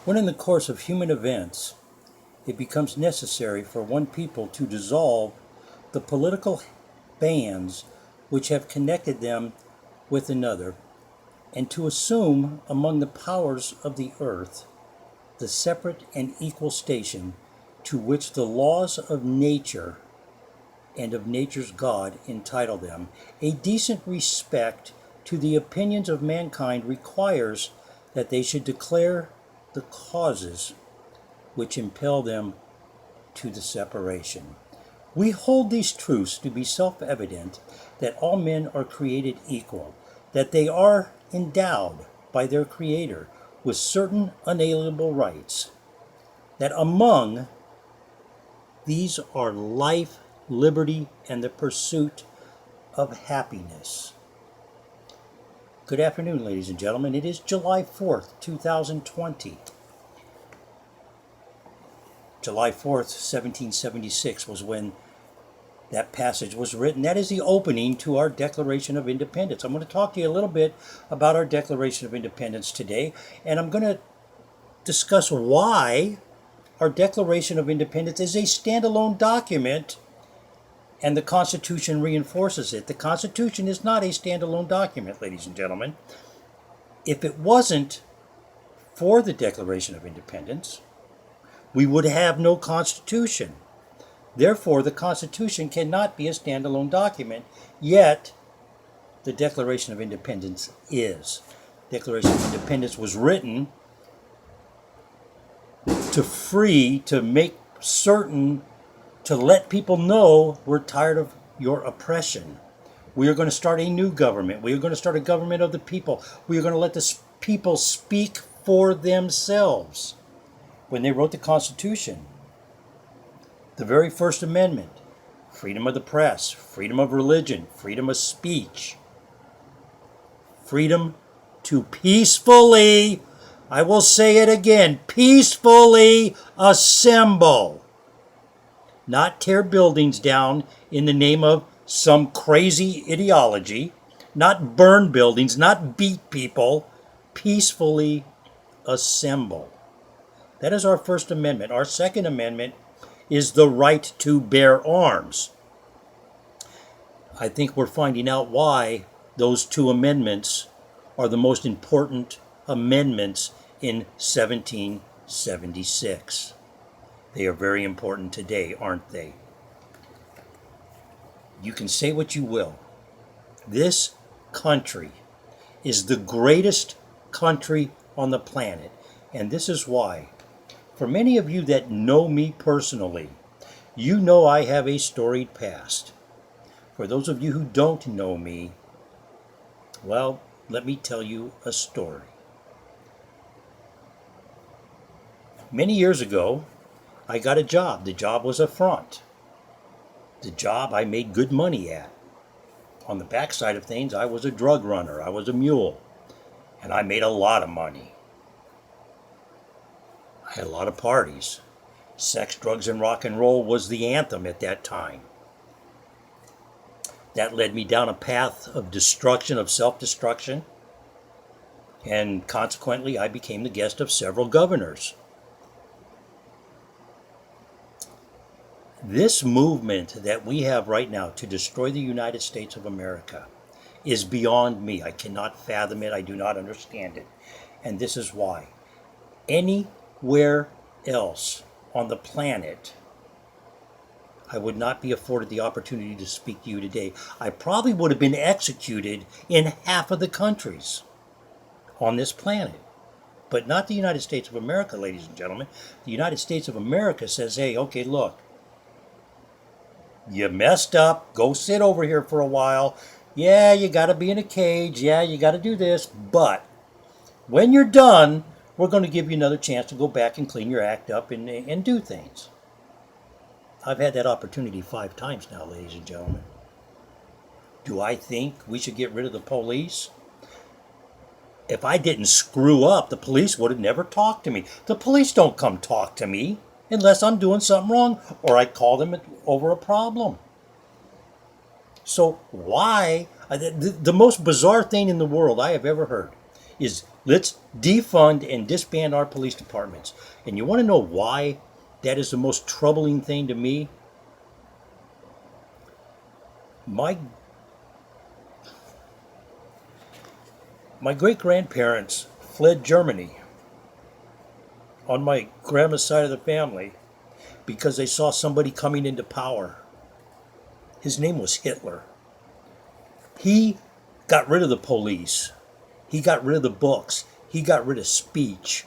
When in the course of human events it becomes necessary for one people to dissolve the political bands which have connected them with another, and to assume among the powers of the earth the separate and equal station to which the laws of nature and of nature's God entitle them, a decent respect to the opinions of mankind requires that they should declare the causes which impel them to the separation. We hold these truths to be self-evident, that all men are created equal, that they are endowed by their Creator with certain unalienable rights, that among these are life, liberty, and the pursuit of happiness. Good afternoon, ladies and gentlemen. It is July 4th, 2020. July 4th, 1776 was when that passage was written. That is the opening to our Declaration of Independence. I'm going to talk to you a little bit about our Declaration of Independence today, and I'm going to discuss why our Declaration of Independence is a standalone document and the Constitution reinforces it. The Constitution is not a standalone document, ladies and gentlemen. If it wasn't for the Declaration of Independence, we would have no Constitution. Therefore, the Constitution cannot be a standalone document, yet the Declaration of Independence is. The Declaration of Independence was written to make certain, to let people know we're tired of your oppression. We are going to start a new government. We are going to start a government of the people. We are going to let the people speak for themselves. When they wrote the Constitution, the very first amendment, freedom of the press, freedom of religion, freedom of speech, freedom to peacefully, I will say it again, peacefully assemble. Not tear buildings down in the name of some crazy ideology, not burn buildings, not beat people, peacefully assemble. That is our First Amendment. Our Second Amendment is the right to bear arms. I think we're finding out why those two amendments are the most important amendments in 1776. They are very important today, aren't they? You can say what you will. This country is the greatest country on the planet, and this is why. For many of you that know me personally, you know I have a storied past. For those of you who don't know me, well, let me tell you a story. Many years ago, I got a job. The job was a front. The job I made good money at. On the backside of things, I was a drug runner. I was a mule. And I made a lot of money. I had a lot of parties. Sex, drugs, and rock and roll was the anthem at that time. That led me down a path of destruction, of self-destruction. And consequently, I became the guest of several governors. This movement that we have right now to destroy the United States of America is beyond me. I cannot fathom it. I do not understand it. And this is why. Anywhere else on the planet, I would not be afforded the opportunity to speak to you today. I probably would have been executed in half of the countries on this planet. But not the United States of America, ladies and gentlemen. The United States of America says, hey, okay, look, you messed up. Go sit over here for a while. Yeah, you got to be in a cage. Yeah, you got to do this. But when you're done, we're going to give you another chance to go back and clean your act up and do things. I've had that opportunity 5 times now, ladies and gentlemen. Do I think we should get rid of the police? If I didn't screw up, the police would have never talked to me. The police don't come talk to me unless I'm doing something wrong or I call them over a problem. So why? The most bizarre thing in the world I have ever heard is let's defund and disband our police departments. And you want to know why that is the most troubling thing to me? My my great grandparents fled Germany on my grandma's side of the family because they saw somebody coming into power. His name was Hitler. He got rid of the police. He got rid of the books. He got rid of speech.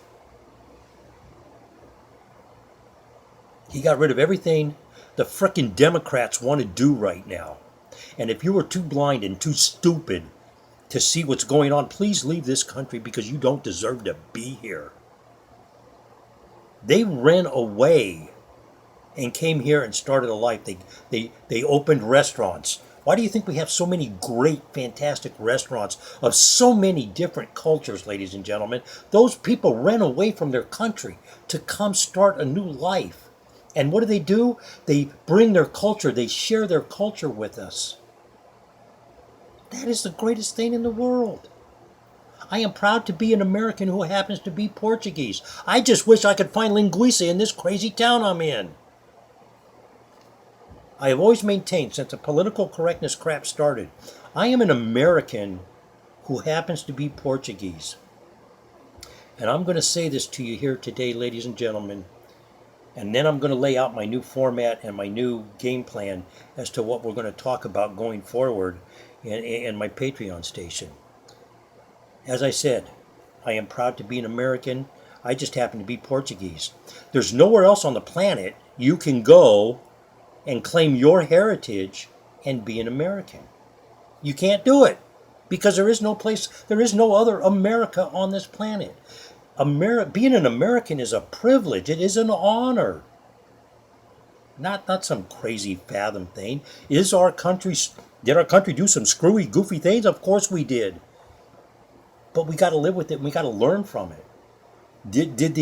He got rid of everything the frickin' Democrats want to do right now. And if you were too blind and too stupid to see what's going on, please leave this country because you don't deserve to be here. They ran away and came here and started a life. They opened restaurants. Why do you think we have so many great, fantastic restaurants of so many different cultures, ladies and gentlemen? Those people ran away from their country to come start a new life. And what do? They bring their culture. They share their culture with us. That is the greatest thing in the world. I am proud to be an American who happens to be Portuguese. I just wish I could find linguiça in this crazy town I'm in. I have always maintained since the political correctness crap started, I am an American who happens to be Portuguese. And I'm going to say this to you here today, ladies and gentlemen, and then I'm going to lay out my new format and my new game plan as to what we're going to talk about going forward in my Patreon station. As I said, I am proud to be an American. I just happen to be Portuguese. There's nowhere else on the planet you can go and claim your heritage and be an American. You can't do it because there is no place, there is no other America on this planet. Being an American is a privilege. It is an honor. Not some crazy fathom thing. Did our country do some screwy, goofy things? Of course we did. But we got to live with it and we got to learn from it. Did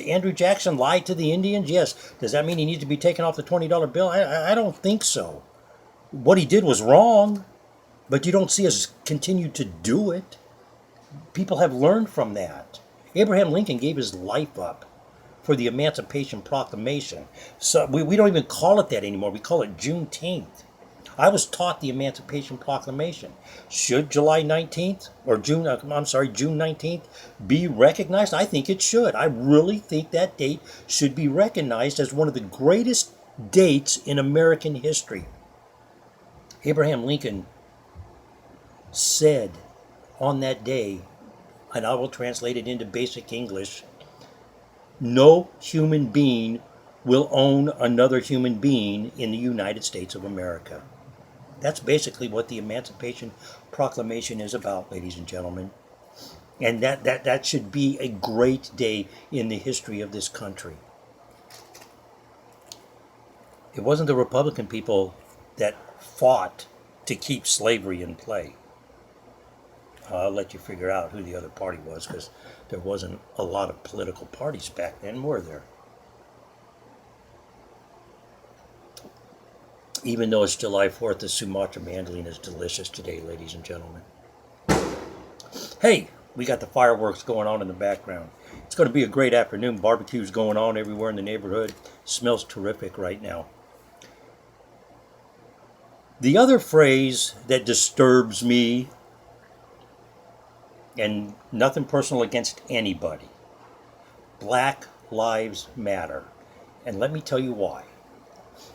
Andrew Jackson lie to the Indians? Yes. Does that mean he needs to be taken off the $20 bill? I don't think so. What he did was wrong, but you don't see us continue to do it. People have learned from that. Abraham Lincoln gave his life up for the Emancipation Proclamation. So we don't even call it that anymore. We call it Juneteenth. I was taught the Emancipation Proclamation. Should June 19th be recognized? I think it should. I really think that date should be recognized as one of the greatest dates in American history. Abraham Lincoln said on that day, and I will translate it into basic English, no human being will own another human being in the United States of America. That's basically what the Emancipation Proclamation is about, ladies and gentlemen. And that should be a great day in the history of this country. It wasn't the Republican people that fought to keep slavery in play. I'll let you figure out who the other party was, because there wasn't a lot of political parties back then, were there? Even though it's July 4th, the Sumatra mandolin is delicious today, ladies and gentlemen. Hey, we got the fireworks going on in the background. It's going to be a great afternoon. Barbecues going on everywhere in the neighborhood. Smells terrific right now. The other phrase that disturbs me, and nothing personal against anybody, Black Lives Matter. And let me tell you why.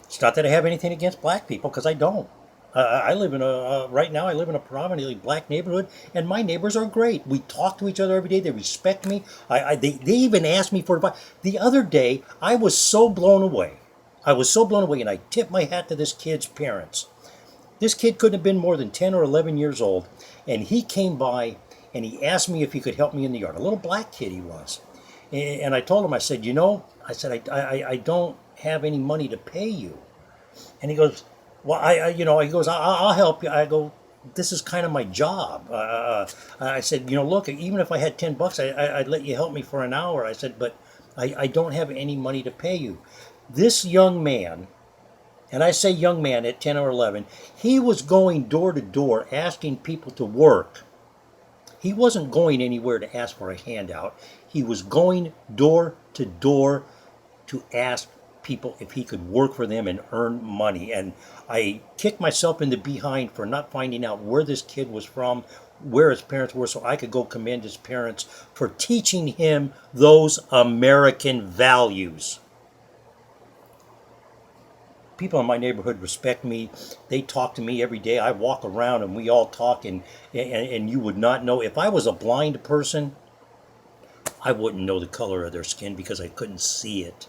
It's not that I have anything against black people, because I don't. I live in right now I live in a predominantly black neighborhood, and my neighbors are great. We talk to each other every day. They respect me. They even ask me for advice. The other day, I was so blown away. And I tipped my hat to this kid's parents. This kid couldn't have been more than 10 or 11 years old, and he came by and he asked me if he could help me in the yard. A little black kid he was. And I told him, I said, I don't have any money to pay you. And he goes, well, I'll help you. I go, this is kind of my job. I said, look, even if I had $10, I'd let you help me for an hour. I said, but I don't have any money to pay you. This young man, and I say young man at 10 or 11, he was going door to door asking people to work. He wasn't going anywhere to ask for a handout. He was going door to door to ask people if he could work for them and earn money. And I kicked myself in the behind for not finding out where this kid was from, where his parents were, so I could go commend his parents for teaching him those American values. People in my neighborhood respect me. They talk to me every day. I walk around and we all talk, and you would not know. If I was a blind person, I wouldn't know the color of their skin because I couldn't see it.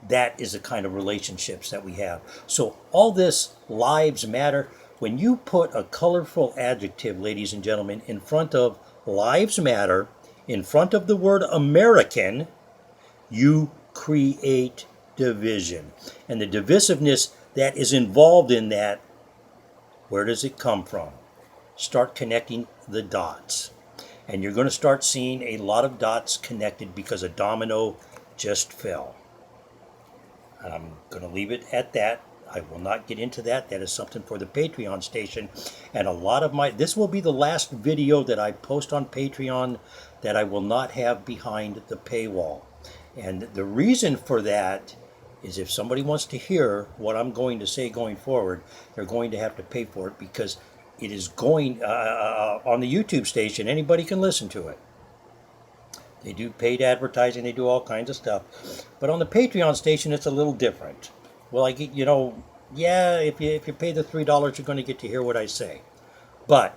That is the kind of relationships that we have. So all this lives matter. When you put a colorful adjective, ladies and gentlemen, in front of lives matter, in front of the word American, you create division. And the divisiveness that is involved in that, where does it come from? Start connecting the dots. And you're going to start seeing a lot of dots connected because a domino just fell. And I'm going to leave it at that. I will not get into that. That is something for the Patreon station. And a lot of this will be the last video that I post on Patreon that I will not have behind the paywall. And the reason for that is if somebody wants to hear what I'm going to say going forward, they're going to have to pay for it because it is going on the YouTube station. Anybody can listen to it. They do paid advertising. They do all kinds of stuff. But on the Patreon station, it's a little different. Well, I get, yeah, if you pay the $3, you're going to get to hear what I say. But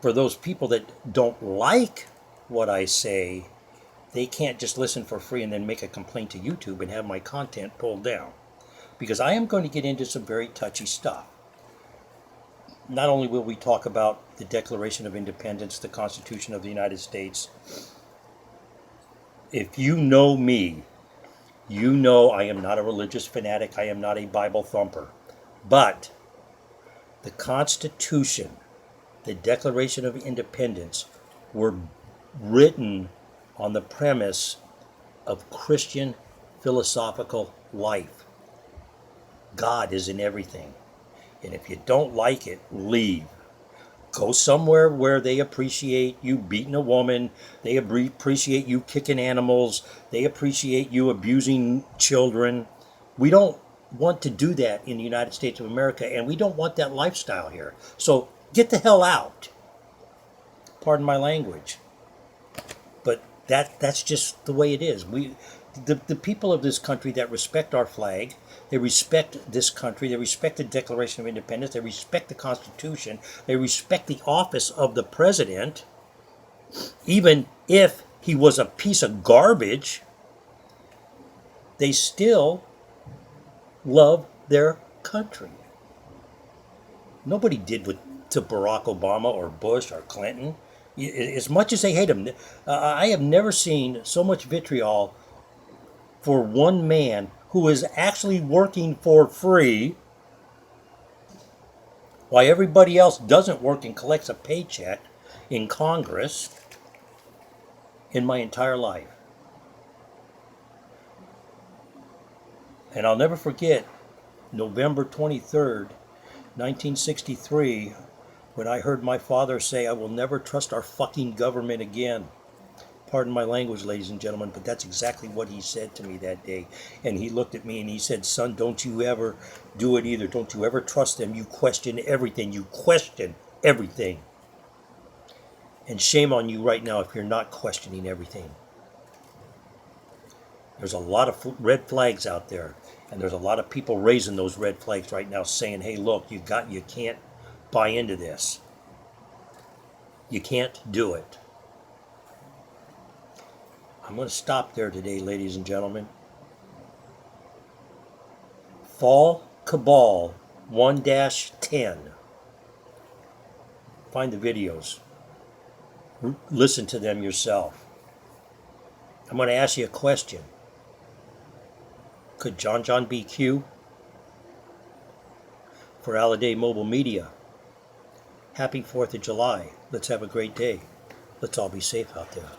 for those people that don't like what I say, they can't just listen for free and then make a complaint to YouTube and have my content pulled down. Because I am going to get into some very touchy stuff. Not only will we talk about the Declaration of Independence, the Constitution of the United States. If you know me, you know I am not a religious fanatic. I am not a Bible thumper. But the Constitution, the Declaration of Independence, were written on the premise of Christian philosophical life. God is in everything. And if you don't like it, leave. Go somewhere where they appreciate you beating a woman. They appreciate you kicking animals. They appreciate you abusing children. We don't want to do that in the United States of America, and we don't want that lifestyle here. So get the hell out. Pardon my language. But that's just the way it is. The people of this country that respect our flag, they respect this country, they respect the Declaration of Independence, they respect the Constitution, they respect the office of the president, even if he was a piece of garbage, they still love their country. Nobody did to Barack Obama or Bush or Clinton. As much as they hate him, I have never seen so much vitriol for one man who is actually working for free while everybody else doesn't work and collects a paycheck in Congress in my entire life. And I'll never forget November 23rd, 1963, when I heard my father say, "I will never trust our fucking government again." Pardon my language, ladies and gentlemen, but that's exactly what he said to me that day. And he looked at me and he said, "Son, don't you ever do it either. Don't you ever trust them. You question everything. You question everything. And shame on you right now if you're not questioning everything." There's a lot of red flags out there. And there's a lot of people raising those red flags right now saying, "Hey, look, you can't buy into this. You can't do it." I'm going to stop there today, ladies and gentlemen. Fall Cabal 1-10. Find the videos. Listen to them yourself. I'm going to ask you a question. Could John be Q? For Alladay Mobile Media, happy 4th of July. Let's have a great day. Let's all be safe out there.